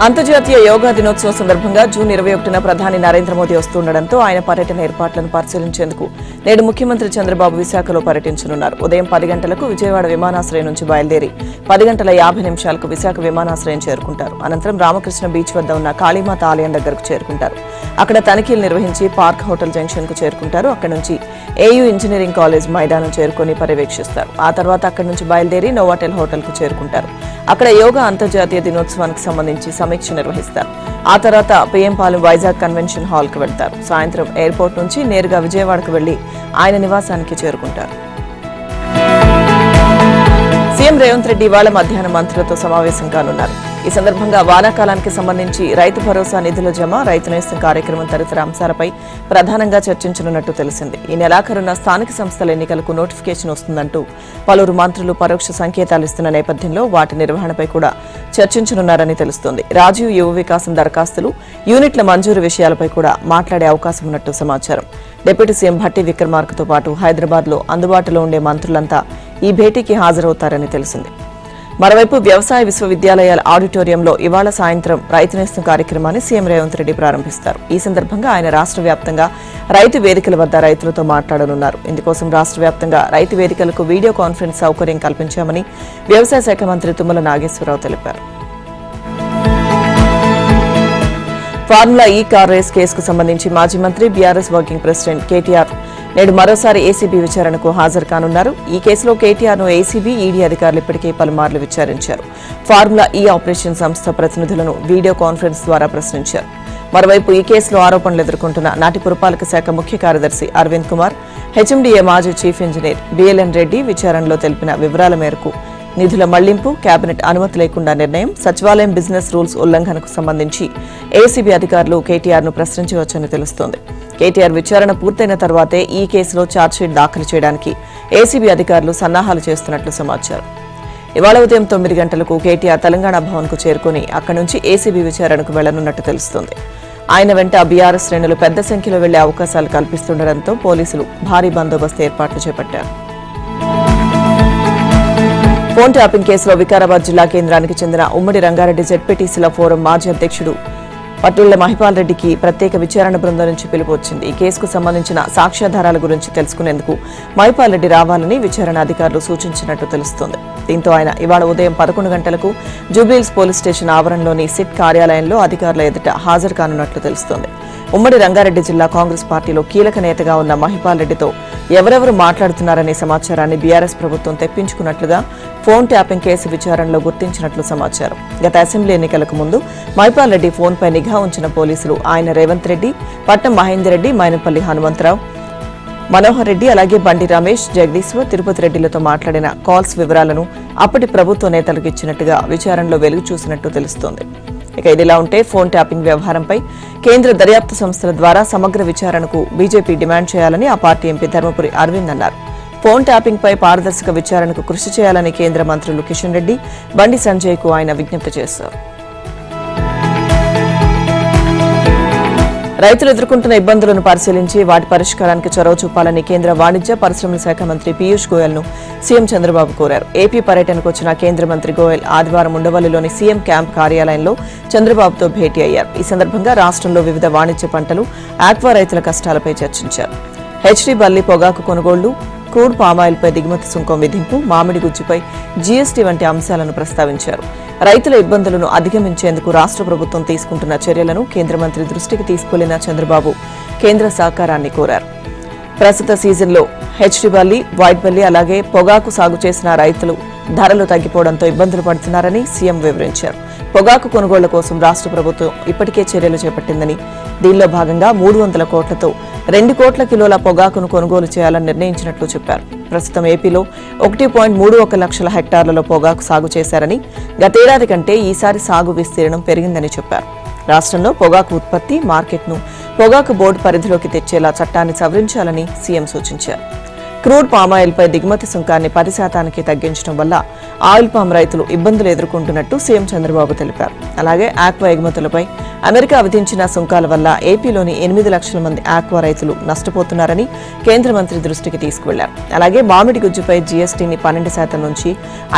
అంతర్జాతీయ యోగా దినోత్సవం సందర్భంగా జూన్ 21న ప్రధాని నరేంద్ర మోదీ వస్తుండటంతో ఆయన పర్యటన ఏర్పాట్లను పరిశీలించేందుకు నేడు ముఖ్యమంత్రి చంద్రబాబు విశాఖలో పర్యటించనున్నారు. ఉదయం 10 గంటలకు విజయవాడ విమానాశ్రయం నుంచి బయలుదేరి 10 గంటల 50 నిమిషాలకు విశాఖ విమానాశ్రయం చేరుకుంటారు. అనంతరం రామకృష్ణ బీచ్ వద్ద ఉన్న కాళీమాత ఆలయం దగ్గరకు చేరుకుంటారు. అక్కడ తనిఖీలు నిర్వహించి పార్క్ హోటల్ జంక్షన్ కు చేరుకుంటారు. అక్కడి నుంచి ఏయూ ఇంజనీరింగ్ కాలేజ్ మైదానం చేరుకుని పర్యవేక్షిస్తారు. ఆ తర్వాత అక్కడి నుంచి బయలుదేరి నోవాటెల్ హోటల్ కు చేరుకుంటారు. అక్కడ యోగా అంతర్జాతీయ దినోత్సవానికి సంబంధించి సమీక్ష నిర్వహిస్తారు. ఆ తర్వాత పిఎంపాలెం వైజాగ్ కన్వెన్షన్ హాల్ కు వెళ్తారు. సాయంత్రం ఎయిర్పోర్ట్ నుంచి నేరుగా విజయవాడకు వెళ్లి ఆయన నివాసానికి చేరుకుంటారు. సీఎం రేవంత్ రెడ్డి ఇవాళ మధ్యాహ్నం మంత్రులతో సమావేశం కానున్నారు. ఈ సందర్భంగా వానాకాలానికి సంబంధించి రైతు భరోసా నిధుల జమ, రైతు నేస్తం కార్యక్రమం తదితర అంశాలపై ప్రధానంగా చర్చించనున్నట్టు తెలిసింది. ఈ నెలాఖరున స్థానిక సంస్థల ఎన్నికలకు నోటిఫికేషన్ వస్తుందంటూ పలువురు మంత్రులు పరోక్ష సంకేతాలు ఇస్తున్న నేపథ్యంలో వాటి నిర్వహణపై కూడా చర్చించనున్నారని తెలుస్తోంది. రాజీవ్ యువ వికాసం దరఖాస్తులు, యూనిట్ల మంజూరు విషయాలపై కూడా మాట్లాడే అవకాశం ఉన్నట్టు సమాచారం. డిప్యూటీ సీఎం భట్టి విక్రమార్కతో పాటు హైదరాబాద్లో అందుబాటులో ఉండే మంత్రులంతా ఈ భేటీకి హాజరవుతారని తెలిసింది. మరోవైపు వ్యవసాయ విశ్వవిద్యాలయాల ఆడిటోరియంలో ఇవాళ సాయంత్రం రైతు నేస్తం కార్యక్రమాన్ని సీఎం రేవంత్ రెడ్డి ప్రారంభిస్తారు. ఈ సందర్భంగా ఆయన రాష్ట్ర వ్యాప్తంగా రైతు వేదికల వద్ద రైతులతో మాట్లాడనున్నారు. ఇందుకోసం రాష్ట్ర వ్యాప్తంగా రైతు వేదికలకు వీడియో కాన్ఫరెన్స్ సౌకర్యం కల్పించామని వ్యవసాయ శాఖ మంత్రి తుమ్మల నాగేశ్వరరావు తెలిపారు. ఫార్ములా ఈ కార్ రేస్ కేసుకు సంబంధించి మాజీ మంత్రి బీఆర్ఎస్ వర్కింగ్ ప్రెసిడెంట్ కేటీఆర్ నేడు మరోసారి ఏసీబీ విచారణకు హాజరు కానున్నారు. ఈ కేసులో కేటీఆర్ను ఏసీబీ, ఈడీ అధికారులు ఇప్పటికే పలుమార్లు విచారించారు. ఫార్ములా ఈ ఆపరేషన్ సంస్థ ప్రతినిధులను వీడియో కాన్ఫరెన్స్ ద్వారా ప్రశ్నించారు. మరోవైపు ఈ కేసులో ఆరోపణలు ఎదుర్కొంటున్న నాటి పురపాలక శాఖ ముఖ్య కార్యదర్శి అరవింద్ కుమార్, హెచ్ఎండీఏ మాజీ చీఫ్ ఇంజనీర్ బిఎల్ఎన్ రెడ్డి విచారణలో తెలిపిన వివరాల మేరకు నిధుల మళ్లింపు, కేబినెట్ అనుమతి లేకుండా నిర్ణయం, సచివాలయం బిజినెస్ రూల్స్ ఉల్లంఘనకు సంబంధించి ఏసీబీ అధికారులు కేటీఆర్ను ప్రశ్నించవచ్చని తెలుస్తోంది. కేటీఆర్ విచారణ పూర్తయిన తర్వాతే ఈ కేసులో ఛార్జ్షీట్ దాఖలు చేయడానికి ఏసీబీ అధికారులు సన్నాహాలు చేస్తున్నట్లు సమాచారం. ఇవాళ ఉదయం 9 గంటలకు కేటీఆర్ తెలంగాణ భవన్కు చేరుకుని అక్కడి నుంచి ఏసీబీ విచారణకు వెళ్లనున్నట్టు తెలుస్తోంది. ఆయన వెంట బీఆర్ఎస్ శ్రేణులు పెద్ద సంఖ్యలో వెళ్లే అవకాశాలు కల్పిస్తుండటంతో పోలీసులు భారీ బందోబస్తు ఏర్పాట్లు చేపట్టారు. ఫోన్ ట్యాపింగ్ కేసులో వికారాబాద్ జిల్లా కేంద్రానికి చెందిన ఉమ్మడి రంగారెడ్డి జెడ్పీటీసీల ఫోరం మాజీ అధ్యక్షుడు పట్టుళ్ల మహిపాల్ రెడ్డికి ప్రత్యేక విచారణ బృందం నుంచి పిలుపు వచ్చింది. ఈ కేసుకు సంబంధించిన సాక్ష్యాధారాల గురించి తెలుసుకునేందుకు మహిపాల్ రెడ్డి రావాలని విచారణ అధికారులు సూచించినట్టు తెలుస్తోంది. దీంతో ఆయన ఇవాళ ఉదయం 11 గంటలకు జూబ్లీహిల్స్ పోలీస్ స్టేషన్ ఆవరణలోని సిట్ కార్యాలయంలో అధికారుల ఎదుట హాజరు కానున్నట్లు తెలుస్తోంది. ఉమ్మడి రంగారెడ్డి జిల్లా కాంగ్రెస్ పార్టీలో కీలక నేతగా ఉన్న మహిపాల్ రెడ్డితో ఎవరెవరు మాట్లాడుతున్నారనే సమాచారాన్ని బీఆర్ఎస్ ప్రభుత్వం తెప్పించుకున్నట్లుగా ఫోన్ ట్యాపింగ్ కేసు విచారణలో గుర్తించినట్లు సమాచారం. గత అసెంబ్లీ ఎన్నికలకు ముందు మహిపాల్ రెడ్డి ఫోన్పై నిఘా ఉంచిన పోలీసులు ఆయన రేవంత్ రెడ్డి, పట్నం మహేందర్ రెడ్డి, మైనపల్లి హనుమంతరావు, మనోహర్ రెడ్డి, అలాగే బండి రమేష్, జగదీశ్వర్, తిరుపతి రెడ్డిలతో మాట్లాడిన కాల్స్ వివరాలను అప్పటి ప్రభుత్వ నేతలకు ఇచ్చినట్టుగా విచారణలో వెలుగు చూసినట్టు తెలుస్తోంది. ఇక ఇదిలా ఉంటే ఫోన్ ట్యాపింగ్ వ్యవహారంపై కేంద్ర దర్యాప్తు సంస్థల ద్వారా సమగ్ర విచారణకు బీజేపీ డిమాండ్ చేయాలని ఆ పార్టీ ఎంపీ ధర్మపురి అరవింద్ అన్నారు. ఫోన్ ట్యాపింగ్ పై పారదర్శక విచారణకు కృషి చేయాలని కేంద్ర మంత్రులు కిషన్ రెడ్డి, బండి సంజయ్ కు ఆయన విజ్ఞప్తి చేశారు. రైతులు ఎదుర్కొంటున్న ఇబ్బందులను పరిశీలించి వాటి పరిష్కారానికి చొరవ చూపాలని కేంద్ర వాణిజ్య పరిశ్రమల శాఖ మంత్రి పీయూష్ గోయల్ ను సీఎం చంద్రబాబు కోరారు. ఏపీ పర్యటనకు వచ్చిన కేంద్ర మంత్రి గోయల్ ఆదివారం ఉండవల్లిలోని సీఎం క్యాంప్ కార్యాలయంలో చంద్రబాబుతో భేటీ అయ్యారు. ఈ సందర్భంగా రాష్ట్రంలో వివిధ వాణిజ్య పంటలు, ఆక్వా రైతుల కష్టాలపై చర్చించారు. హెచ్డీ బల్లి పొగాకు కొనుగోళ్లు, క్రూడ్ పామాయిల్పై దిగుమతి సుంకం విధింపు, మామిడి గుజ్జుపై జీఎస్టీ వంటి అంశాలను ప్రస్తావించారు. రైతుల ఇబ్బందులను అధిగమించేందుకు రాష్ట్ర ప్రభుత్వం తీసుకుంటున్న చర్యలను కేంద్ర మంత్రి దృష్టికి తీసుకెళ్లిన చంద్రబాబు కేంద్ర సహకారాన్ని కోరారు. ప్రస్తుత సీజన్లో హెచ్డీ బల్లి, వైట్ బల్లి, అలాగే పొగాకు సాగు చేసిన రైతులు ధరలు తగ్గిపోవడంతో ఇబ్బందులు పడుతున్నారని సీఎం వివరించారు. పొగాకు కొనుగోళ్ల కోసం రాష్ట్ర ప్రభుత్వం ఇప్పటికే చర్యలు చేపట్టిందని, దీనిలో భాగంగా 300 కోట్లతో 2 కోట్ల కిలోల పొగాకును కొనుగోలు చేయాలని నిర్ణయించినట్లు చెప్పారు. ప్రస్తుతం ఏపీలో 1.31 లక్షల హెక్టార్లలో పొగాకు సాగు చేశారని, గతేడాది కంటే ఈసారి సాగు విస్తీర్ణం పెరిగిందని చెప్పారు. రాష్ట్రంలో పొగాకు ఉత్పత్తి, మార్కెట్ను పొగాకు బోర్డు పరిధిలోకి తెచ్చేలా చట్టాన్ని సవరించాలని సీఎం సూచించారు. క్రూడ్ పామాయిల్పై దిగుమతి సుంకాన్ని 10% తగ్గించడం వల్ల ఆయిల్ పామ్ రైతులు ఇబ్బందులు ఎదుర్కొంటున్నట్టు సీఎం చంద్రబాబు తెలిపారు. అలాగే ఆక్వా ఎగుమతులపై అమెరికా విధించిన సుంకాల వల్ల ఏపీలోని 8 లక్షల మంది ఆక్వా రైతులు నష్టపోతున్నారని కేంద్ర మంత్రి దృష్టికి తీసుకువెళ్లారు. అలాగే మామిడి గుజ్జుపై జీఎస్టీని 12% నుంచి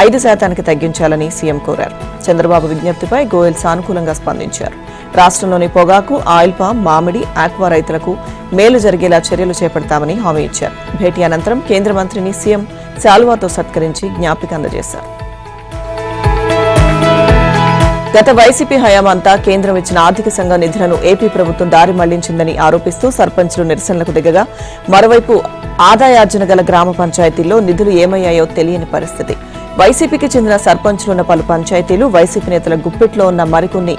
5% తగ్గించాలని సీఎం కోరారు. చంద్రబాబు విజ్ఞప్తిపై గోయల్ సానుకూలంగా స్పందించారు. రాష్ట్రంలోని పొగాకు, ఆయిల్ పామ్, మామిడి, ఆక్వా రైతులకు మేలు జరిగేలా చర్యలు చేపడతామని హామీ ఇచ్చారు. భేటీ అనంతరం కేంద్ర మంత్రిని సీఎం శాలువాతో సత్కరించి జ్ఞాపిక అందజేశారు. గత వైసీపీ హయాంమంతా కేంద్రం ఇచ్చిన ఆర్థిక సంఘ నిధులను ఏపీ ప్రభుత్వం దారి మళ్లించిందని ఆరోపిస్తూ సర్పంచ్లు నిరసనలకు దిగగా, మరోవైపు ఆదాయార్జన గల గ్రామ పంచాయతీల్లో నిధులు ఏమయ్యాయో తెలియని పరిస్థితి. వైసీపీకి చెందిన సర్పంచ్లున్న పలు పంచాయతీలు, వైసీపీ నేతల గుప్పిట్లో ఉన్న మరికొన్ని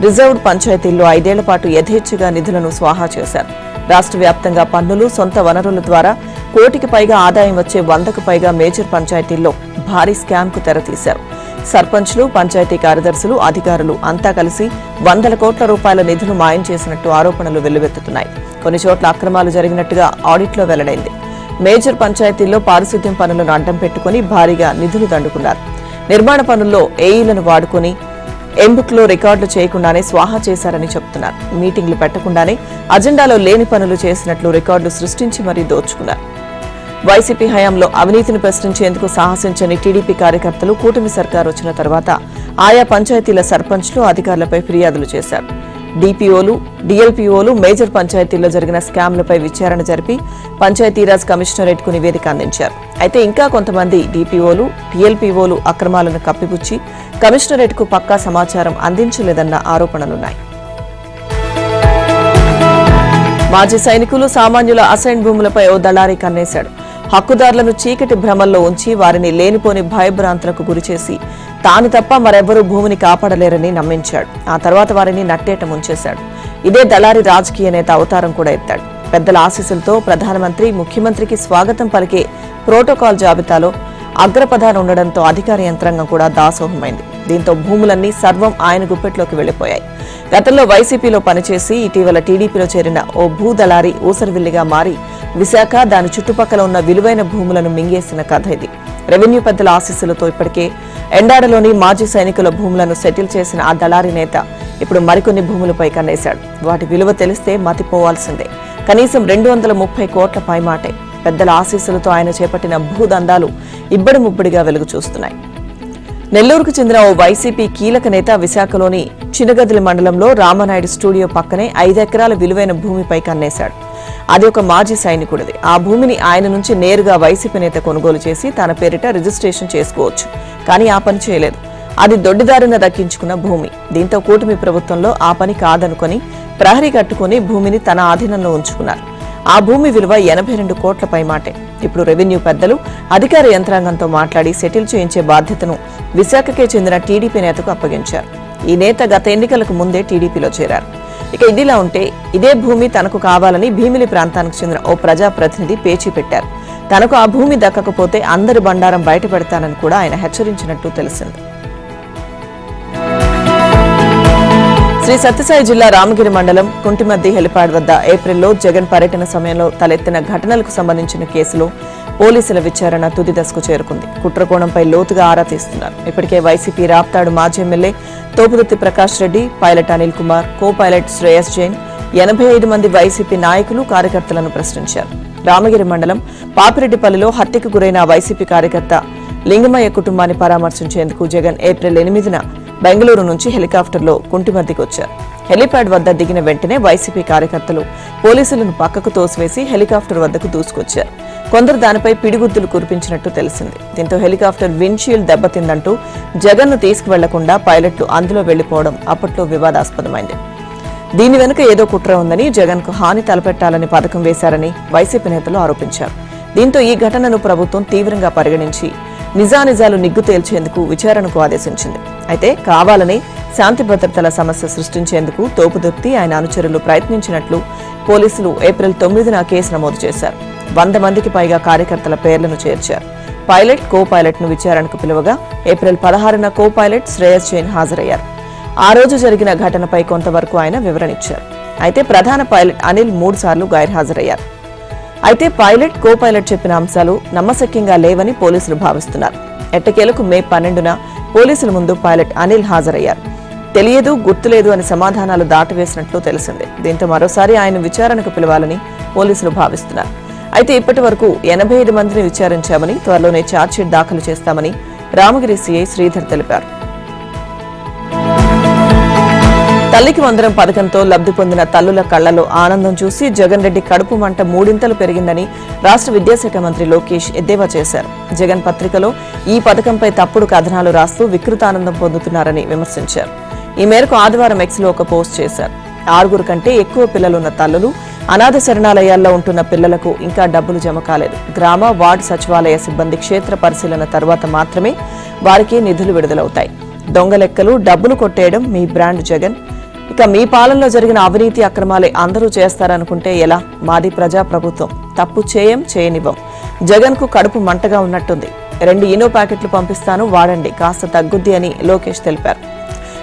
రిజర్వ్డ్ పంచాయతీల్లో 5 ఏళ్ల పాటు యథేచ్ఛగా నిధులను స్వాహా చేశారు. రాష్ట్ర వ్యాప్తంగా పన్నులు, సొంత వనరుల ద్వారా కోటికి పైగా ఆదాయం వచ్చే 100కు పైగా మేజర్ పంచాయతీల్లో భారీ స్కామ్కు తెరతీశారు. సర్పంచ్లు, పంచాయతీ కార్యదర్శులు, అధికారులు అంతా కలిసి 100 కోట్ల రూపాయల నిధులు మాయం చేసినట్టు ఆరోపణలు వెల్లువెత్తుతున్నాయి. కొన్ని చోట్ల అక్రమాలు జరిగినట్టుగా ఆడిట్లో వెల్లడైంది. మేజర్ పంచాయతీల్లో పారిశుద్ధ్యం పనులను అడ్డం పెట్టుకుని భారీగా నిధులు దండుకున్నారు. నిర్మాణ పనుల్లో ఏఈలను వాడుకుని ఎంబుక్లో రికార్డులు చేయకుండానే స్వాహా చేశారని చెబుతున్నారు. మీటింగ్లు పెట్టకుండానే అజెండాలో లేని పనులు చేసినట్లు రికార్డులు సృష్టించి మరీ దోచుకున్నారు. వైసీపీ హయాంలో అవినీతిని ప్రశ్నించేందుకు సాహసించని టీడీపీ కార్యకర్తలు కూటమి సర్కారు వచ్చిన తర్వాత ఆయా పంచాయతీల సర్పంచ్లు, అధికారులపై ఫిర్యాదులు చేశారు. డీపీఓలు, డీఎల్పీఓలు మేజర్ పంచాయతీల్లో జరిగిన స్కామ్లపై విచారణ జరిపి పంచాయతీరాజ్ కమిషనరేట్కు నివేదిక అందించారు. అయితే ఇంకా కొంతమంది డీపీఓలు, టీఎల్పీఓలు అక్రమాలను కప్పిపుచ్చి కమిషనరేట్కు పక్కా సమాచారం అందించలేదన్న ఆరోపణలున్నాయి. మాజీ సైనికులు, సామాన్యుల అసైన్ భూములపై ఓ దళారీ కన్నేశాడు. హక్కుదారులను చీకటి భ్రమల్లో ఉంచి వారిని లేనిపోని భయభ్రాంతులకు గురిచేసి తాను తప్ప మరెవ్వరూ భూమిని కాపాడలేరని నమ్మించాడు. ఆ తర్వాత వారిని నట్టేట ముంచేశాడు. ఇదే దళారీ రాజకీయ నేత అవతారం కూడా ఎత్తాడు. పెద్దల ఆశీస్సులతో ప్రధానమంత్రి, ముఖ్యమంత్రికి స్వాగతం పలికే ప్రోటోకాల్ జాబితాలో అగ్రపథాన ఉండడంతో అధికార యంత్రాంగం కూడా దాసోహమైంది. దీంతో భూములన్నీ సర్వం ఆయన గుప్పెట్లోకి వెళ్లిపోయాయి. గతంలో వైసీపీలో పనిచేసి ఇటీవల టీడీపీలో చేరిన ఓ భూదళారీ ఊసరవిల్లిగా మారి విశాఖ, దాని చుట్టుపక్కల ఉన్న విలువైన భూములను మింగేసిన కథ ఇది. రెవెన్యూ పెద్దల ఆశీస్సులతో ఇప్పటికే ఎండాడలోని మాజీ సైనికుల భూములను సెటిల్ చేసిన ఆ దళారీ నేత ఇప్పుడు మరికొన్ని భూములపై కన్నేశాడు. వాటి విలువ తెలిస్తే మతిపోవాల్సిందే. కనీసం 230 కోట్ల పైమాటే. పెద్దల ఆశీస్సులతో ఆయన చేపట్టిన భూదందాలు ఇబ్బడి ముబ్బడిగా వెలుగు చూస్తున్నాయి. నెల్లూరుకు చెందిన ఓ వైసీపీ కీలక నేత విశాఖలోని చినగదిలి మండలంలో రామనాయుడు స్టూడియో పక్కనే 5 ఎకరాల విలువైన భూమిపై కన్నేశాడు. అది ఒక మాజీ సైనికుడిది. ఆ భూమిని ఆయన నుంచి నేరుగా వైసీపీ నేత కొనుగోలు చేసి తన పేరిట రిజిస్ట్రేషన్ చేసుకోవచ్చు. కానీ ఆ పని చేయలేదు. అది దొడ్డిదారిన దక్కించుకున్న భూమి. దీంతో కూటమి ప్రభుత్వంలో ఆ పని కాదనుకుని ప్రహరీ కట్టుకుని భూమిని తన ఆధీనంలో ఉంచుకున్నారు. ఆ భూమి విలువ 82 కోట్ల పైమాటే. ఇప్పుడు రెవెన్యూ పెద్దలు అధికార యంత్రాంగంతో మాట్లాడి సెటిల్ చేయించే బాధ్యతను విశాఖకే చెందిన టీడీపీ నేతకు అప్పగించారు. ఈ నేత గత ఎన్నికలకు ముందే టీడీపీలో చేరారు. ఇక ఇదిలా ఉంటే ఇదే భూమి తనకు కావాలని భీమిలి ప్రాంతానికి చెందిన ఓ ప్రజాప్రతినిధి పేచీ పెట్టారు. తనకు ఆ భూమి దక్కకపోతే అందరి బండారం బయటపెడతానని కూడా ఆయన హెచ్చరించినట్టు తెలిసింది. శ్రీ సత్యసాయి జిల్లా రామగిరి మండలం కుంటిమద్ది హెలిపాడ్ వద్ద ఏప్రిల్లో జగన్ పర్యటన సమయంలో తలెత్తిన ఘటనలకు సంబంధించిన కేసులో పోలీసుల విచారణ తుది దశకు చేరుకుంది. కుట్రకోణంపై లోతుగా ఆరా తీస్తున్నారు. ఇప్పటికే వైసీపీ రాప్తాడు మాజీ ఎమ్మెల్యే తోపుదుర్తి ప్రకాష్ రెడ్డి, పైలట్ అనిల్ కుమార్, కో పైలట్ శ్రేయస్ జైన్, 85 మంది వైసీపీ నాయకులు, కార్యకర్తలను ప్రశ్నించారు. రామగిరి మండలం పాపిరెడ్డిపల్లిలో హత్యకు గురైన వైసీపీ కార్యకర్త లింగమయ్య కుటుంబాన్ని పరామర్శించేందుకు జగన్ ఏప్రిల్ 8న బెంగళూరు నుంచి హెలికాప్టర్లో కుంటిమద్దికి వచ్చారు. హెలిప్యాడ్ వద్ద దిగిన వెంటనే వైసీపీ కార్యకర్తలు పోలీసులను పక్కకు తోసివేసి హెలికాప్టర్ వద్దకు దూసుకొచ్చారు. కొందరు దానిపై పిడిగుద్దులు కురిపించినట్టు తెలిసింది. దీంతో హెలికాప్టర్ విండ్షీల్డ్ దెబ్బతిందంటూ జగన్ను తీసుకువెళ్లకుండా పైలట్లు అందులో వెళ్లిపోవడం అప్పట్లో వివాదాస్పదమైంది. దీని వెనుక ఏదో కుట్ర ఉందని, జగన్కు హాని తలపెట్టాలని పథకం వేశారని వైసీపీ నేతలు ఆరోపించారు. దీంతో ఈ ఘటనను ప్రభుత్వం తీవ్రంగా పరిగణించి నిజానిజాలు నిగ్గు తేల్చేందుకు విచారణకు ఆదేశించింది. అయితే కావాలని శాంతి భద్రతల సమస్య సృష్టించేందుకు తోపుదుర్తి, ఆయన అనుచరులు ప్రయత్నించినట్లు పోలీసులు ఏప్రిల్ 9న కేసు నమోదు చేశారు. 100 మందికి పైగా కార్యకర్తల పేర్లను చేర్చారు. పైలట్, కో పైలట్ ను విచారణకు పిలువగా ఏప్రిల్ 16న కో పైలట్ శ్రేయస్ జైన్ హాజరయ్యారు. ఆ రోజు జరిగిన ఘటనపై కొంతవరకు ఆయన వివరణ ఇచ్చారు. అయితే ప్రధాన పైలట్ అనిల్ 3 సార్లు గైర్హాజరయ్యారు. అయితే పైలట్, కో పైలట్ చెప్పిన అంశాలు నమ్మశక్యంగా లేవని పోలీసులు భావిస్తున్నారు. ఎట్టకేలకు మే 12న పోలీసుల ముందు పైలట్ అనిల్ హాజరయ్యారు. తెలియదు, గుర్తులేదు అని సమాధానాలు దాటవేసినట్లు తెలిసింది. దీంతో మరోసారి ఆయన విచారణకు పిలవాలని పోలీసులు భావిస్తున్నారు. అయితే ఇప్పటి వరకు 85 మందిని విచారించామని, త్వరలోనే ఛార్జ్షీట్ దాఖలు చేస్తామని రామగిరి సీఐ శ్రీధర్ తెలిపారు. తల్లికి వందనం పథకంతో లబ్ధి పొందిన తల్లుల కళ్లలో ఆనందం చూసి జగన్ రెడ్డి కడుపు మంట మూడింతలు పెరిగిందని రాష్ట్ర విద్యాశాఖ మంత్రి లోకేష్ ఎద్దేవా చేశారు. జగన్ పత్రికలో ఈ పథకంపై తప్పుడు కథనాలు రాస్తూ వికృతానందం పొందుతున్నారని విమర్శించారు. ఈ మేరకు ఆదివారం ఎక్స్లో ఒక పోస్ట్ చేశారు. 6 కంటే ఎక్కువ పిల్లలున్న తల్లులు, అనాథ శరణాలయాల్లో ఉంటున్న పిల్లలకు ఇంకా డబ్బులు జమ కాలేదు. గ్రామ, వార్డు సచివాలయ సిబ్బంది క్షేత్ర పరిశీలన తర్వాత మాత్రమే వారికి నిధులు విడుదలవుతాయి. దొంగ లెక్కలు, డబ్బులు కొట్టేయడం మీ బ్రాండ్ జగన్. ఇక మీ పాలనలో జరిగిన అవినీతి అక్రమాలే అందరూ చేస్తారనుకుంటే ఎలా? మాది ప్రజా ప్రభుత్వం, తప్పు చేయనివ్వం. జగన్ కు కడుపు మంటగా ఉన్నట్టుంది. 2 ఇనో ప్యాకెట్లు పంపిస్తాను, వాడండి, కాస్త తగ్గుద్ది అని లోకేష్ తెలిపారు.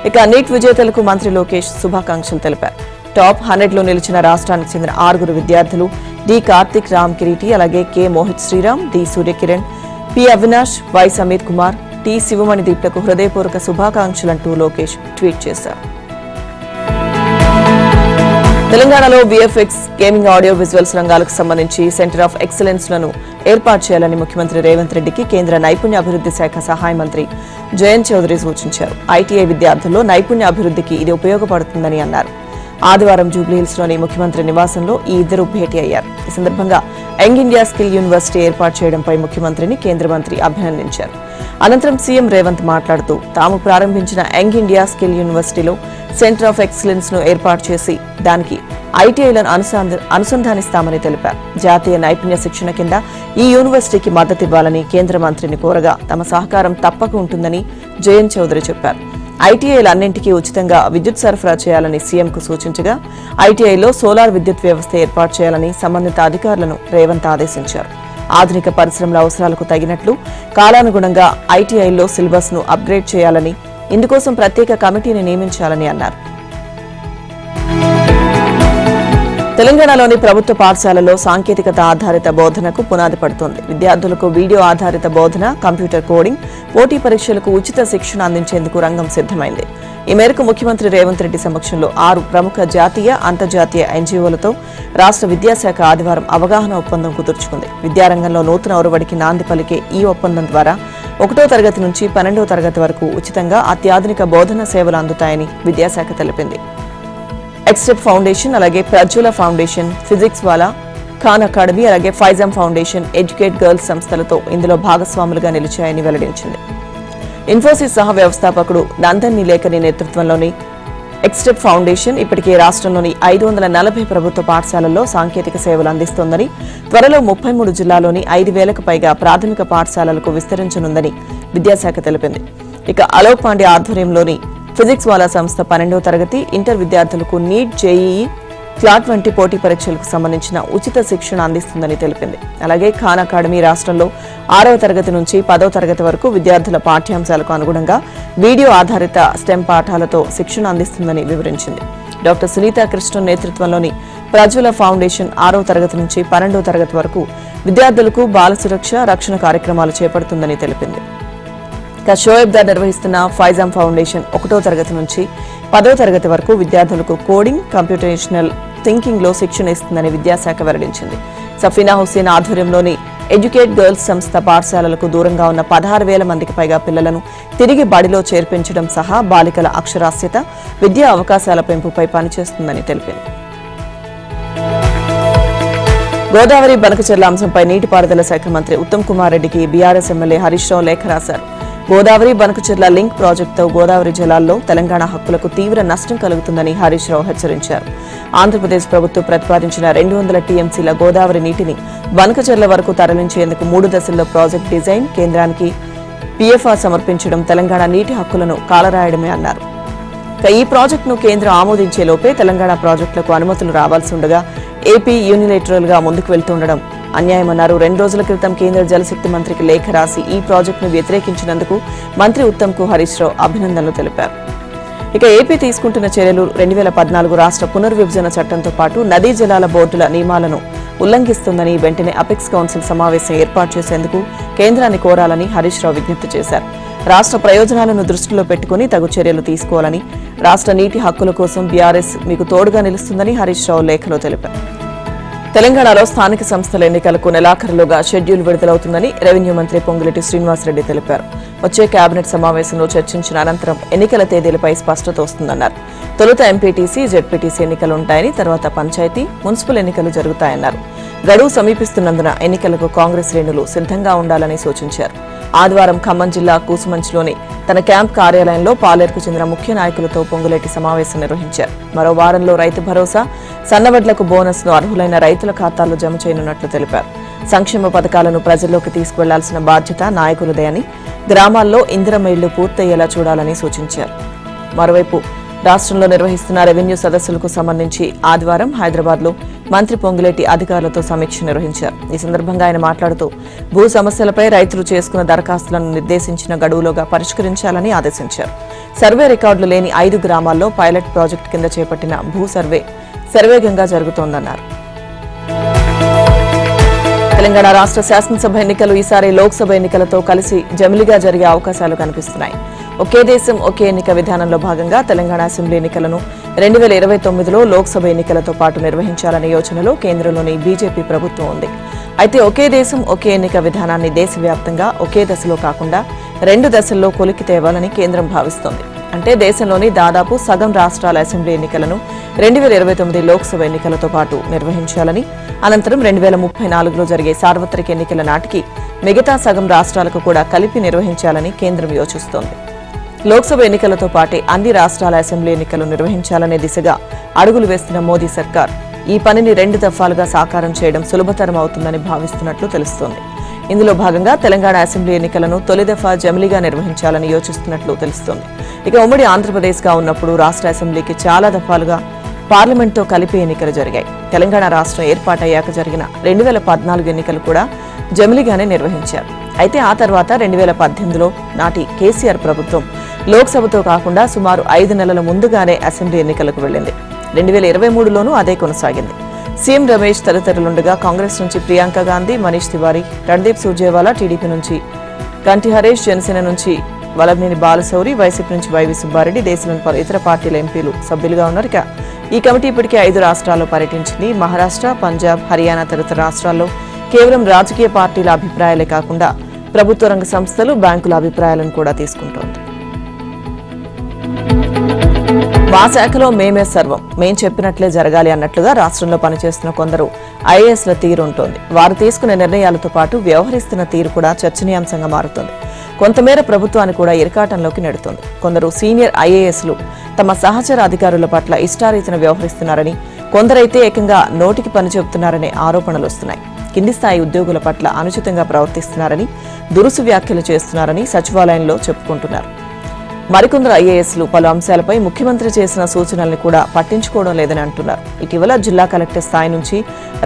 ఇక నీట్ విజేతలకు మంత్రి లోకేష్ శుభాకాంక్షలు తెలిపారు. టాప్ 100లో నిలిచిన రాష్ట్రానికి చెందిన 6 విద్యార్థులు డి కార్తిక్, రామ్ కిరీటి, అలాగే K Mohit Sriram, D Suryakiran, P Avinash, Y Sameer Kumar, T Shivamani దీప్లకు హృదయపూర్వక శుభాకాంక్షలంటూ లోకేష్ ట్వీట్ చేశారు. తెలంగాణలో విఎఫ్ఎక్స్, గేమింగ్, ఆడియో విజువల్స్ రంగాలకు సంబంధించి సెంటర్ ఆఫ్ ఎక్సలెన్స్ లను ఏర్పాటు చేయాలని ముఖ్యమంత్రి రేవంత్ రెడ్డికి కేంద్ర నైపుణ్య అభివృద్ధి శాఖ సహాయ మంత్రి జయంత్ చౌదరి సూచించారు. ఐటీఐ విద్యార్థుల్లో నైపుణ్య అభివృద్ధికి ఇది ఉపయోగపడుతుందని అన్నారు. ఆదివారం జూబ్లీహిల్స్ లోని ముఖ్యమంత్రి నివాసంలో ఈ ఇద్దరు భేటీ అయ్యారు. ఈ సందర్భంగా యంగ్ ఇండియా స్కిల్ యూనివర్సిటీ ఏర్పాటు చేయడంపై ముఖ్యమంత్రిని కేంద్ర మంత్రి అభినందించారు. అనంతరం సీఎం రేవంత్ మాట్లాడుతూ తాము ప్రారంభించిన యంగ్ ఇండియా స్కిల్ యూనివర్సిటీలో సెంటర్ ఆఫ్ ఎక్సలెన్స్ ను ఏర్పాటు చేసి దానికి ఐటీఐలను అనుసంధానిస్తామని తెలిపారు. జాతీయ నైపుణ్య శిక్షణ కింద ఈ యూనివర్సిటీకి మద్దతివ్వాలని కేంద్ర మంత్రిని కోరగా తమ సహకారం తప్పక ఉంటుందని జయంత్ చౌదరి చెప్పారు. ఐటీఐలన్నింటికీ ఉచితంగా విద్యుత్ సరఫరా చేయాలని సీఎంకు సూచించగా ఐటీఐలో సోలార్ విద్యుత్ వ్యవస్థ ఏర్పాటు చేయాలని సంబంధిత అధికారులను రేవంత్ ఆదేశించారు. ఆధునిక పరిశ్రమల అవసరాలకు తగినట్లు కాలానుగుణంగా ఐటీఐలో సిలబస్ ను అప్గ్రేడ్ చేయాలని, ఇందుకోసం ప్రత్యేక కమిటీని నియమించాలని అన్నారు. తెలంగాణలోని ప్రభుత్వ పాఠశాలలో సాంకేతికత ఆధారిత బోధనకు పునాది పడుతోంది. విద్యార్థులకు వీడియో ఆధారిత బోధన, కంప్యూటర్ కోడింగ్, పోటీ పరీక్షలకు ఉచిత శిక్షణ అందించేందుకు రంగం సిద్ధమైంది. ఈ మేరకు ముఖ్యమంత్రి రేవంత్ రెడ్డి సమక్షంలో 6 ప్రముఖ జాతీయ, అంతర్జాతీయ ఎన్జీఓలతో రాష్ట్ర విద్యాశాఖ ఆదివారం అవగాహన ఒప్పందం కుదుర్చుకుంది. విద్యారంగంలో నూతన ఒరవడికి నాంది పలికే ఈ ఒప్పందం ద్వారా 1వ తరగతి నుంచి 12వ తరగతి వరకు ఉచితంగా అత్యాధునిక బోధన సేవలు అందుతాయని విద్యాశాఖ తెలిపింది. ఎక్స్టెప్ ఫౌండేషన్, అలాగే ప్రజ్వల ఫౌండేషన్, ఫిజిక్స్ వాలా, ఖాన్ అకాడమీ, అలాగే ఫైజాం ఫౌండేషన్, ఎడ్యుకేట్ గర్ల్స్ సంస్థలతో ఇందులో భాగస్వాములుగా నిలిచాయని వెల్లడించింది. ఇన్ఫోసిస్ సహ వ్యవస్థాపకుడు నందన్ నిలేకని నేతృత్వంలోని ఎక్స్టెప్ ఫౌండేషన్ ఇప్పటికే రాష్ట్రంలోని 540 ప్రభుత్వ పాఠశాలల్లో సాంకేతిక సేవలు అందిస్తోందని, త్వరలో 33 జిల్లాల్లోని 5,000కు పైగా ప్రాథమిక పాఠశాలలకు విస్తరించనుందని విద్యాశాఖ తెలిపింది. ఇక అలోక్ పాండే ఆధ్వర్యంలోని ఫిజిక్స్ వాలా సంస్థ 12వ తరగతి, ఇంటర్ విద్యార్థులకు నీట్, జేఈఈ, క్లాట్ వంటి పోటీ పరీక్షలకు సంబంధించిన ఉచిత శిక్షణ అందిస్తుందని తెలిపింది. అలాగే ఖాన్ అకాడమీ రాష్ట్రంలో 6వ తరగతి నుంచి 10వ తరగతి వరకు విద్యార్థుల పాఠ్యాంశాలకు అనుగుణంగా వీడియో ఆధారిత స్టెమ్ పాఠాలతో శిక్షణ అందిస్తుందని వివరించింది. డాక్టర్ సునీతా కృష్ణన్ నేతృత్వంలోని ప్రజ్వల ఫౌండేషన్ 6వ తరగతి నుంచి 12వ తరగతి వరకు విద్యార్థులకు బాల సురక్ష, రక్షణ కార్యక్రమాలు చేపడుతుందని తెలిపింది. షోయబ్ దార్ నిర్వహిస్తున్న ఫైజాం ఫౌండేషన్ 1వ తరగతి నుంచి 10వ తరగతి వరకు విద్యార్థులకు కోడింగ్, కంప్యూటేషనల్ థింకింగ్ లో శిక్షణ ఇస్తుందని విద్యాశాఖ వెల్లడించింది. సఫీనా హుస్సేన్ ఆధ్వర్యంలోని ఎడ్యుకేట్ గర్ల్స్ సంస్థ పాఠశాలలకు దూరంగా ఉన్న 16,000 మందికి పైగా పిల్లలను తిరిగి బడిలో చేర్పించడం సహా బాలికల అక్షరాస్యత, విద్యా అవకాశాల పెంపుపై పనిచేస్తుందని తెలిపింది. గోదావరి బనకచెర్ల అంశంపై నీటిపారుదల శాఖ మంత్రి ఉత్తమ్ కుమార్ రెడ్డికి బీఆర్ఎస్ ఎమ్మెల్యే హరీష్ రావు లేఖ రాశారు. గోదావరి బనకచెర్ల లింక్ ప్రాజెక్టుతో గోదావరి జలాల్లో తెలంగాణ హక్కులకు తీవ్ర నష్టం కలుగుతుందని హరీష్ రావు హెచ్చరించారు. ఆంధ్రప్రదేశ్ ప్రభుత్వం ప్రతిపాదించిన 200 టీఎంసీల గోదావరి నీటిని బనకచెర్ల వరకు తరలించేందుకు 3 దశల్లో ప్రాజెక్టు డిజైన్ కేంద్రానికి పీఎఫ్ఆర్ సమర్పించడం తెలంగాణ నీటి హక్కులను కాలరాయడమే అన్నారు. ఈ ప్రాజెక్టును కేంద్రం ఆమోదించేలోపే తెలంగాణ ప్రాజెక్టులకు అనుమతులు రావాల్సి ఉండగా ఏపీ యూనిలేటరల్ గా ముందుకు వెళ్తుండడం అన్యాయమన్నారు. 2 రోజుల క్రితం కేంద్ర జలశక్తి మంత్రికి లేఖ రాసి ఈ ప్రాజెక్టును వ్యతిరేకించినందుకు మంత్రి ఉత్తమ్ కు హరీష్ రావు అభినందనలు తెలిపారు. ఇక ఏపీ తీసుకుంటున్న చర్యలు 2014 రాష్ట్ర పునర్విభజన చట్టంతో పాటు నదీ జలాల బోర్డుల నియమాలను ఉల్లంఘిస్తుందని వెంటనే అపెక్స్ కౌన్సిల్ సమావేశం ఏర్పాటు చేసేందుకు కేంద్రాన్ని కోరాలని హరీష్ రావు విజ్ఞప్తి చేశారు. రాష్ట్ర ప్రయోజనాలను దృష్టిలో పెట్టుకుని తగు చర్యలు తీసుకోవాలని, రాష్ట్ర నీటి హక్కుల కోసం బీఆర్ఎస్ మీకు తోడుగా నిలుస్తుందని హరీష్ రావు లేఖలో తెలిపారు. తెలంగాణలో స్థానిక సంస్థల ఎన్నికలకు నెలాఖరులోగా షెడ్యూల్ విడుదలవుతుందని రెవెన్యూ మంత్రి పొంగులేటి శ్రీనివాసరెడ్డి తెలిపారు. వచ్చే కేబినెట్ సమావేశంలో చర్చించిన అనంతరం ఎన్నికల తేదీలపై స్పష్టత వస్తుందన్నారు. తొలుత ఎంపీటీసీ, జెడ్పీటీసీ ఎన్నికలుంటాయని, తర్వాత పంచాయతీ, మున్సిపల్ ఎన్నికలు జరుగుతాయన్నారు. గడువు సమీపిస్తున్నందున ఎన్నికలకు కాంగ్రెస్ శ్రేణులు సిద్ధంగా ఉండాలని సూచించారు. ఆదివారం ఖమ్మం జిల్లా కూసుమంచిలోని తన క్యాంప్ కార్యాలయంలో పాలేరుకు చెందిన ముఖ్య నాయకులతో పొంగులేటి సమావేశం నిర్వహించారు. మరో వారంలో రైతు భరోసా, సన్నవడ్లకు బోనస్ ను అర్హులైన రైతుల ఖాతాల్లో జమ చేయనున్నట్లు తెలిపారు. సంక్షేమ పథకాలను ప్రజల్లోకి తీసుకువెళ్లాల్సిన బాధ్యత నాయకులదే అని, గ్రామాల్లో ఇందిరమ్మ ఇళ్లు పూర్తయ్యేలా చూడాలని సూచించారు. మరోవైపు రాష్ట్రంలో నిర్వహిస్తున్న రెవెన్యూ సదస్సులకు సంబంధించి ఆదివారం హైదరాబాద్లో మంత్రి పొంగులేటి అధికారులతో సమీక్ష నిర్వహించారు. ఈ సందర్భంగా ఆయన మాట్లాడుతూ భూ సమస్యలపై రైతులు చేసుకున్న దరఖాస్తులను నిర్దేశించిన గడువులోగా పరిష్కరించాలని ఆదేశించారు. సర్వే రికార్డులు లేని 5 గ్రామాల్లో పైలట్ ప్రాజెక్టు కింద చేపట్టిన భూ సర్వే శరవేగంగా జరుగుతోందన్నారు. తెలంగాణ రాష్ట్ర శాసనసభ ఎన్నికలు ఈసారి లోక్సభ ఎన్నికలతో కలిసి జమిలిగా జరిగే అవకాశాలు కనిపిస్తున్నాయి. ఒకే దేశం ఒకే ఎన్నిక విధానంలో భాగంగా తెలంగాణ అసెంబ్లీ ఎన్నికలను 2029లో లోక్సభ ఎన్నికలతో పాటు నిర్వహించాలనే యోచనలో కేంద్రంలోని బీజేపీ ప్రభుత్వం ఉంది. అయితే ఒకే దేశం ఒకే ఎన్నిక విధానాన్ని దేశవ్యాప్తంగా ఒకే దశలో కాకుండా 2 దశల్లో కొలికి తేవాలని కేంద్రం భావిస్తోంది. అంటే దేశంలోని దాదాపు సగం రాష్ట్రాల అసెంబ్లీ ఎన్నికలను 2029 లోక్సభ ఎన్నికలతో పాటు నిర్వహించాలని, అనంతరం 2034లో జరిగే సార్వత్రిక ఎన్నికల నాటికి మిగతా సగం రాష్ట్రాలకు కూడా కలిపి నిర్వహించాలని కేంద్రం యోచిస్తోంది. లోక్సభ ఎన్నికలతో పాటే అన్ని రాష్ట్రాల అసెంబ్లీ ఎన్నికలు నిర్వహించాలనే దిశగా అడుగులు వేస్తున్న మోదీ సర్కార్ ఈ పనిని 2 దఫాలుగా సాకారం చేయడం సులభతరం అవుతుందని భావిస్తున్నట్లు తెలుస్తోంది. ఇందులో భాగంగా తెలంగాణ అసెంబ్లీ ఎన్నికలను తొలి దఫా జమిలిగా నిర్వహించాలని యోచిస్తున్నట్లు తెలుస్తోంది. ఇక ఉమ్మడి ఆంధ్రప్రదేశ్గా ఉన్నప్పుడు రాష్ట్ర అసెంబ్లీకి చాలా దఫాలుగా పార్లమెంట్తో కలిపి ఎన్నికలు జరిగాయి. తెలంగాణ రాష్ట్రం ఏర్పాటయ్యాక జరిగిన 2014 ఎన్నికలు కూడా జమిలిగానే నిర్వహించారు. అయితే ఆ తర్వాత 2018లో నాటి కేసీఆర్ ప్రభుత్వం లోక్సభతో కాకుండా సుమారు 5 నెలల ముందుగానే అసెంబ్లీ ఎన్నికలకు వెళ్లింది. 2023లోనూ అదే కొనసాగింది. సీఎం రమేష్ తదితరులుండగా కాంగ్రెస్ నుంచి ప్రియాంక గాంధీ, మనీష్ తివారీ, రణదీప్ సుర్జేవాలా, టీడీపీ నుంచి కంటి హరీష్, జనసేన నుంచి వల్లభనేని బాలశౌరి, వైసీపీ నుంచి వైవి సుబ్బారెడ్డి, దేశంలోని పలు ఇతర పార్టీల ఎంపీలు సభ్యులుగా ఉన్నారు. ఇక ఈ కమిటీ ఇప్పటికే 5 రాష్ట్రాల్లో పర్యటించింది. మహారాష్ట్ర, పంజాబ్, హర్యానా తదితర రాష్ట్రాల్లో కేవలం రాజకీయ పార్టీల అభిప్రాయాలే కాకుండా ప్రభుత్వ రంగ సంస్థలు, బ్యాంకుల అభిప్రాయాలను కూడా తీసుకుంటోంది. మా శాఖలో మేమే సర్వం, మేం చెప్పినట్లే జరగాలి అన్నట్లుగా రాష్ట్రంలో పనిచేస్తున్న కొందరు ఐఏఎస్ల తీరు ఉంటుంది. వారు తీసుకునే నిర్ణయాలతో పాటు వ్యవహరిస్తున్న తీరు కూడా చర్చనీయాంశంగా మారుతుంది. కొంతమేర ప్రభుత్వాన్ని కూడా ఇరకాటంలోకి నెడుతోంది. కొందరు సీనియర్ ఐఏఎస్లు తమ సహచర అధికారుల పట్ల ఇష్టారీతిన వ్యవహరిస్తున్నారని, కొందరైతే ఏకంగా నోటికి పని చెబుతున్నారనే ఆరోపణలు వస్తున్నాయి. కింది స్థాయి ఉద్యోగుల పట్ల అనుచితంగా ప్రవర్తిస్తున్నారని, దురుసు వ్యాఖ్యలు చేస్తున్నారని సచివాలయంలో చెప్పుకుంటున్నారు. మరికొందరు ఐఏఎస్లు పలు అంశాలపై ముఖ్యమంత్రి చేసిన సూచనల్ని కూడా పట్టించుకోవడం లేదని అంటున్నారు. ఇటీవల జిల్లా కలెక్టర్ స్థాయి నుంచి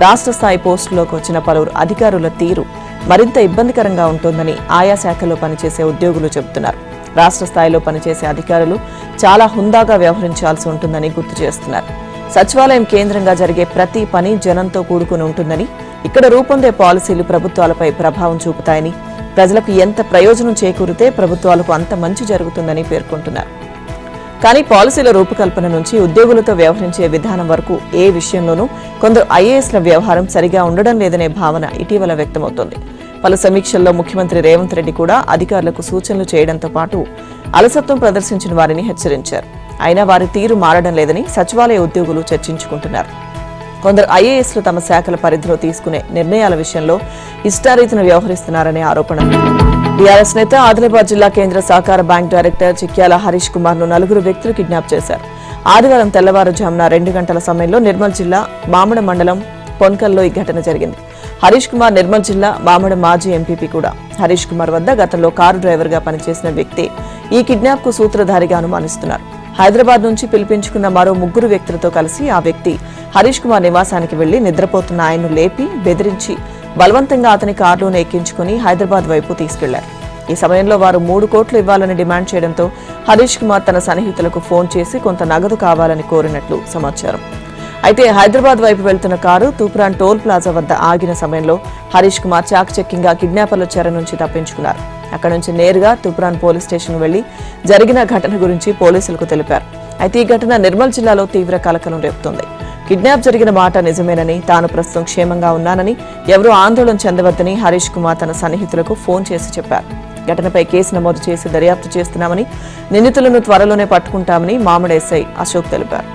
రాష్ట్ర స్థాయి పోస్టులోకి వచ్చిన పలువురు అధికారుల తీరు మరింత ఇబ్బందికరంగా ఉంటోందని ఆయా శాఖల్లో పనిచేసే ఉద్యోగులు చెబుతున్నారు. రాష్ట్ర స్థాయిలో పనిచేసే అధికారులు చాలా హుందాగా వ్యవహరించాల్సి ఉంటుందని గుర్తు చేస్తున్నారు. సచివాలయం కేంద్రంగా జరిగే ప్రతి పని జనంతో కూడుకుని ఉంటుందని, ఇక్కడ రూపొందే పాలసీలు ప్రభుత్వాలపై ప్రభావం చూపుతాయని, ప్రజలకు ఎంత ప్రయోజనం చేకూరితే ప్రభుత్వాలకు అంత మంచి జరుగుతుందని పేర్కొంటున్నారు. కానీ పాలసీల రూపకల్పన నుంచి ఉద్యోగులతో వ్యవహరించే విధానం వరకు ఏ విషయంలోనూ కొందరు ఐఏఎస్ల వ్యవహారం సరిగా ఉండడం లేదనే భావన ఇటీవల వ్యక్తమవుతోంది. పలు సమీక్షల్లో ముఖ్యమంత్రి రేవంత్ రెడ్డి కూడా అధికారులకు సూచనలు చేయడంతో పాటు అలసత్వం ప్రదర్శించిన వారిని హెచ్చరించారు. అయినా వారి తీరు మారడం లేదని సచివాలయ ఉద్యోగులు చర్చించుకుంటున్నారు. కొందరు ఐఏఎస్లు తమ శాఖల పరిధిలో తీసుకునే నిర్ణయాల విషయంలో ఇష్టారీతిన వ్యవహరిస్తున్నారనే ఆరోపణ. టీఆర్ఎస్ నేత ఆదిలాబాద్ జిల్లా కేంద్ర సహకార బ్యాంక్ డైరెక్టర్ చిక్యాల హరీష్ కుమార్ ను 4 వ్యక్తులు కిడ్నాప్ చేశారు. ఆదివారం తెల్లవారుజామున 2 గంటల సమయంలో నిర్మల్ జిల్లా మామిడ మండలం పొన్కల్లో ఈ ఘటన జరిగింది. హరీష్ కుమార్ నిర్మల్ జిల్లా మామిడ మాజీ ఎంపీపీ కూడా. హరీష్ కుమార్ వద్ద గతంలో కారు డ్రైవర్ గా పనిచేసిన వ్యక్తి ఈ కిడ్నాప్ కు సూత్రధారిగా అనుమానిస్తున్నారు. హైదరాబాద్ నుంచి పిలిపించుకున్న మరో 3 వ్యక్తులతో కలిసి ఆ వ్యక్తి హరీష్ కుమార్ నివాసానికి వెళ్లి నిద్రపోతున్న ఆయన్ను లేపి బెదిరించి బలవంతంగా అతని కారులోనే ఎక్కించుకుని హైదరాబాద్ వైపు తీసుకెళ్లారు. ఈ సమయంలో వారు 3 కోట్లు ఇవ్వాలని డిమాండ్ చేయడంతో హరీష్ కుమార్ తన సన్నిహితులకు ఫోన్ చేసి కొంత నగదు కావాలని కోరినట్లు సమాచారం. అయితే హైదరాబాద్ వైపు వెళ్తున్న కారు తూప్రాన్ టోల్ ప్లాజా వద్ద ఆగిన సమయంలో హరీష్ కుమార్ చాకచక్యంగా కిడ్నాపర్ల చెర నుంచి తప్పించుకున్నారు. అక్కడి నుంచి నేరుగా తూప్రాన్ పోలీస్ స్టేషన్ వెళ్లి జరిగిన ఘటన గురించి పోలీసులకు తెలిపారు. అయితే ఈ ఘటన నిర్మల్ జిల్లాలో తీవ్ర కలకలం రేపుతోంది. కిడ్నాప్ జరిగిన మాట నిజమేనని, తాను ప్రస్తుతం క్షేమంగా ఉన్నానని, ఎవరూ ఆందోళన చెందవద్దని హరీష్ కుమార్ తన సన్నిహితులకు ఫోన్ చేసి చెప్పారు. ఘటనపై కేసు నమోదు చేసి దర్యాప్తు చేస్తున్నామని, నిందితులను త్వరలోనే పట్టుకుంటామని మామిడి ఎస్ఐ అశోక్ తెలిపారు.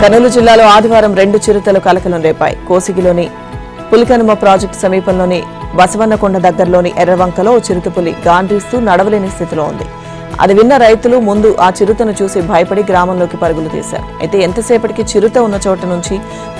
కర్నూలు జిల్లాలో ఆదివారం 2 చిరుతలు కలకలం రేపాయి. కోసిగిలోని పులికనుమ ప్రాజెక్టు సమీపంలోని బసవన్నకొండ దగ్గరలోని ఎర్రవంకలో ఓ చిరుతపులి గాండ్రిస్తూ నడవలేని స్థితిలో ఉంది. అది విన్న రైతులు ముందు ఆ చిరుతను చూసి భయపడి గ్రామంలోకి పరుగులు తీశారు. అయితే ఎంతసేపటికి చిరుత ఉన్న చోట నుంచి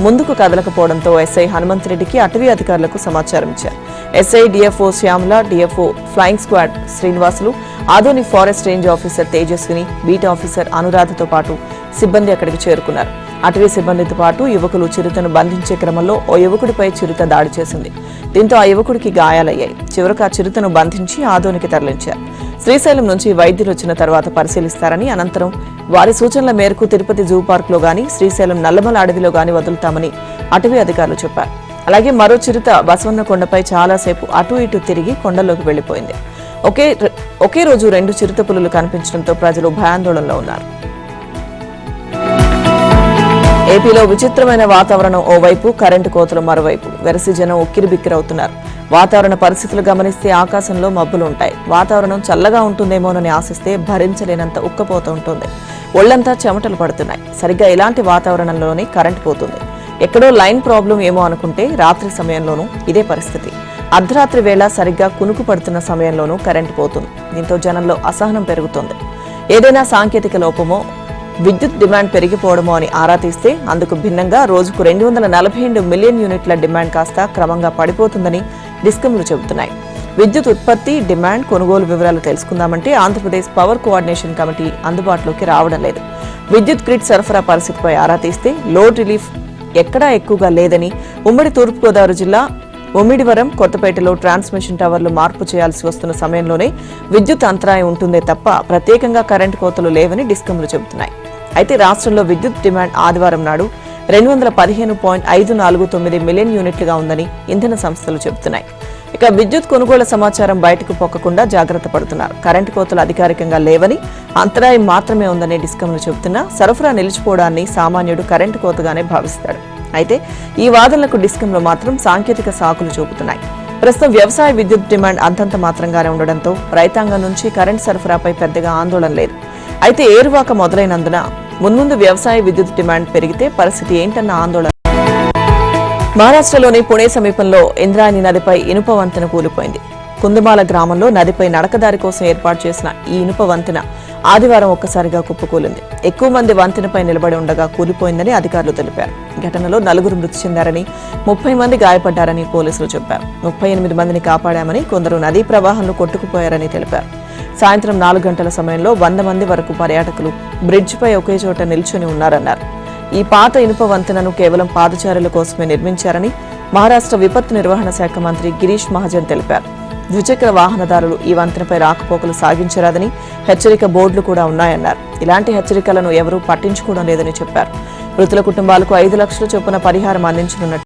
ముందుకు కదలకపోవడంతో ఎస్ఐ హనుమంతరెడ్డికి అటవీ అధికారులకు సమాచారం ఇచ్చారు. SI, DFO Shyamala, DFO flying squad Srinivasulu, Adoni forest range officer Tejaswini, beat officer అనురాధతో పాటు సిబ్బంది అక్కడికి చేరుకున్నారు. అటవీ సిబ్బందితో పాటు యువకులు చిరుతను బంధించే క్రమంలో ఓ యువకుడిపై చిరుత దాడి చేసింది. దీంతో ఆ యువకుడికి గాయాలయ్యాయి. చివరకు ఆ చిరుతను బంధించి ఆదోనికి తరలించారు. శ్రీశైలం నుంచి వైద్యులు వచ్చిన తర్వాత పరిశీలిస్తారని, అనంతరం వారి సూచనల మేరకు తిరుపతి జూ పార్క్ లో గానీ, శ్రీశైలం నల్లమల అడవిలో గానీ వదులుతామని అటవీ అధికారులు చెప్పారు. అలాగే మరో చిరుత బసవన్న కొండపై చాలాసేపు అటు ఇటు తిరిగి కొండల్లోకి వెళ్లిపోయింది. ఒకే రోజు 2 చిరుత పులులు కనిపించడంతో ప్రజలు భయాందోళనలో ఉన్నారు. ఏపీలో విచిత్రమైన వాతావరణం ఓవైపు, కరెంటు కోతలు మరోవైపు. వెరసి జనం ఉక్కిరిబిక్కిరవుతున్నారు. వాతావరణ పరిస్థితులు గమనిస్తే ఆకాశంలో మబ్బులు ఉంటాయి. వాతావరణం చల్లగా ఉంటుందేమోనని ఆశిస్తే భరించలేనంత ఉక్కపోత ఉంటుంది. ఒళ్లంతా చెమటలు పడుతున్నాయి. సరిగ్గా ఇలాంటి వాతావరణంలోనే కరెంటు పోతుంది. ఎక్కడో లైన్ ప్రాబ్లం ఏమో అనుకుంటే రాత్రి సమయంలోనూ ఇదే పరిస్థితి. అర్ధరాత్రి వేళ సరిగ్గా కునుకు పడుతున్న సమయంలోనూ కరెంటు పోతుంది. దీంతో జనంలో అసహనం పెరుగుతోంది. ఏదైనా సాంకేతిక లోపమో, విద్యుత్ డిమాండ్ పెరిగిపోవడమో అని ఆరా తీస్తే అందుకు భిన్నంగా రోజుకు 242 మిలియన్ యూనిట్ల డిమాండ్ కాస్త క్రమంగా పడిపోతుందని డిస్కంలు చెబుతున్నాయి. విద్యుత్ ఉత్పత్తి, డిమాండ్, కొనుగోలు వివరాలు తెలుసుకుందామంటే ఆంధ్రప్రదేశ్ పవర్ కోఆర్డినేషన్ కమిటీ అందుబాటులోకి రావడం లేదు. విద్యుత్ గ్రిడ్ సరఫరా పరిస్థితిపై ఆరా తీస్తే లోడ్ రిలీఫ్ ఎక్కడా ఎక్కువగా లేదని, ఉమ్మడి తూర్పుగోదావరి జిల్లా ఉమ్మిడివరం, కొత్తపేటలో ట్రాన్స్మిషన్ టవర్లు మార్పు చేయాల్సి వస్తున్న సమయంలోనే విద్యుత్ అంతరాయం ఉంటుందే తప్ప ప్రత్యేకంగా కరెంటు కోతలు లేవని డిస్కంలు చెబుతున్నాయి. అయితే రాష్ట్రంలో విద్యుత్ డిమాండ్ ఆదివారం నాడు 215.549 మిలియన్ యూనిట్లుగా ఉందని ఇంధన సంస్థలు చెబుతున్నాయి. ఇక విద్యుత్ కొనుగోళ్ల సమాచారం బయటకు పొక్కకుండా జాగ్రత్త పడుతున్నారు. కరెంటు కోతలు అధికారికంగా లేవని, అంతరాయం మాత్రమే ఉందని డిస్కంలు చెబుతున్నా సరఫరా నిలిచిపోవడాన్ని సామాన్యుడు కరెంటు కోతగానే భావిస్తాడు. అయితే ఈ వాదనలకు డిస్కంలు మాత్రం సాంకేతిక సాకులు చూపుతున్నాయి. ప్రస్తుతం వ్యవసాయ విద్యుత్ డిమాండ్ అంతంత మాత్రంగానే ఉండడంతో రైతాంగం నుంచి కరెంటు సరఫరాపై పెద్దగా ఆందోళన లేదు. అయితే ఏరువాక మొదలైనందున మున్ముందు వ్యవసాయ విద్యుత్ డిమాండ్ పెరిగితే పరిస్థితి ఏంటన్న ఆందోళన. మహారాష్ట్రలోని పుణే సమీపంలో ఇంద్రాయణి నదిపై ఇనుప వంతెన కూలిపోయింది. కుందుమాల గ్రామంలో నదిపై నడకదారి కోసం ఏర్పాటు చేసిన ఈ ఇనుప వంతెన ఆదివారం ఒక్కసారిగా కుప్పకూలింది. ఎక్కువ మంది వంతెనపై నిలబడి ఉండగా కూలిపోయిందని అధికారులు తెలిపారు. ఘటనలో 4 మృతి చెందారని, 30 మంది గాయపడ్డారని పోలీసులు చెప్పారు. 38 మందిని కాపాడామని, కొందరు నదీ ప్రవాహంలో కొట్టుకుపోయారని తెలిపారు. సాయంత్రం 4 గంటల సమయంలో 100 మంది వరకు పర్యాటకులు బ్రిడ్జిపై ఒకే చోట నిల్చుని ఉన్నారన్నారు. ఈ పాత ఇనుప వంతెనను కేవలం పాదచారుల కోసమే నిర్మించారని మహారాష్ట్ర విపత్తు నిర్వహణ శాఖ మంత్రి గిరీష్ మహాజన్ తెలిపారు. ద్విచక్ర వాహనదారులు ఈ వంతెనపై రాకపోకలు సాగించరాదని హెచ్చరిక బోర్డులు కూడా ఉన్నాయన్నారు. ఇలాంటి హెచ్చరికలను ఎవరూ పట్టించుకోవడం లేదని చెప్పారు. మృతుల కుటుంబాలకు 5 లక్షల చొప్పున పరిహారం అందించనున్నట్టు